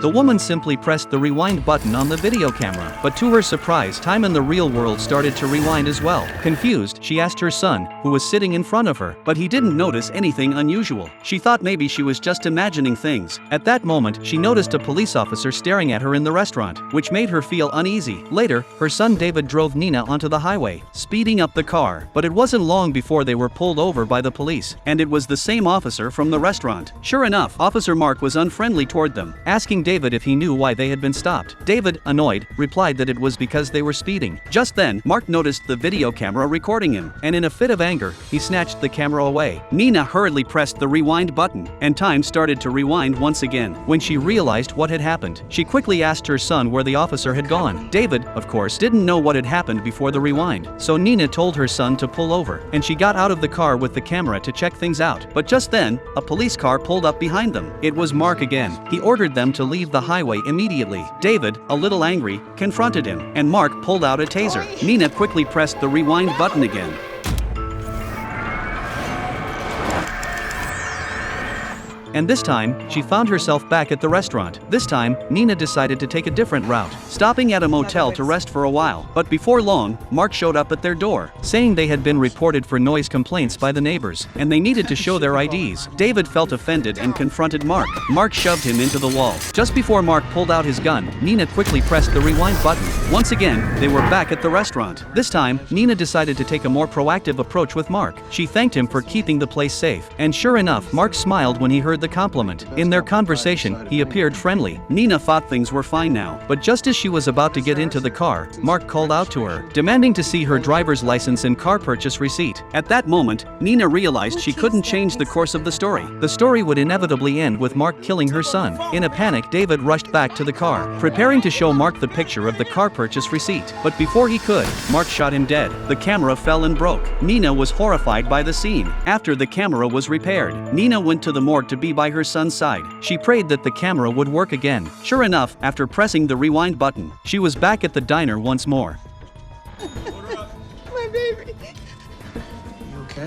The woman simply pressed the rewind button on the video camera, but to her surprise, time in the real world started to rewind as well. Confused, she asked her son, who was sitting in front of her, but he didn't notice anything unusual. She thought maybe she was just imagining things. At that moment, she noticed a police officer staring at her in the restaurant, which made her feel uneasy. Later, her son David drove Nina onto the highway, speeding up the car, but it wasn't long before they were pulled over by the police, and it was the same officer from the restaurant. Sure enough, Officer Mark was unfriendly toward them, asking David if he knew why they had been stopped. David, annoyed, replied that it was because they were speeding. Just then, Mark noticed the video camera recording him, and in a fit of anger, he snatched the camera away. Nina hurriedly pressed the rewind button, and time started to rewind once again. When she realized what had happened, she quickly asked her son where the officer had gone. David, of course, didn't know what had happened before the rewind, so Nina told her son to pull over, and she got out of the car with the camera to check things out. But just then, a police car pulled up behind them. It was Mark again. He ordered them to leave the highway immediately. David, a little angry, confronted him, and Mark pulled out a taser. Nina quickly pressed the rewind button again. And this time, she found herself back at the restaurant. This time, Nina decided to take a different route, stopping at a motel to rest for a while. But before long, Mark showed up at their door, saying they had been reported for noise complaints by the neighbors, and they needed to show their IDs. David felt offended and confronted Mark. Mark shoved him into the wall. Just before Mark pulled out his gun, Nina quickly pressed the rewind button. Once again, they were back at the restaurant. This time, Nina decided to take a more proactive approach with Mark. She thanked him for keeping the place safe. And sure enough, Mark smiled when he heard the compliment. In their conversation, he appeared friendly. Nina thought things were fine now, but just as she was about to get into the car, Mark called out to her, demanding to see her driver's license and car purchase receipt. At that moment, Nina realized she couldn't change the course of the story. The story would inevitably end with Mark killing her son. In a panic, David rushed back to the car, preparing to show Mark the picture of the car purchase receipt. But before he could, Mark shot him dead. The camera fell and broke. Nina was horrified by the scene. After the camera was repaired, Nina went to the morgue to be by her son's side. She prayed that the camera would work again. Sure enough, after pressing the rewind button, she was back at the diner once more.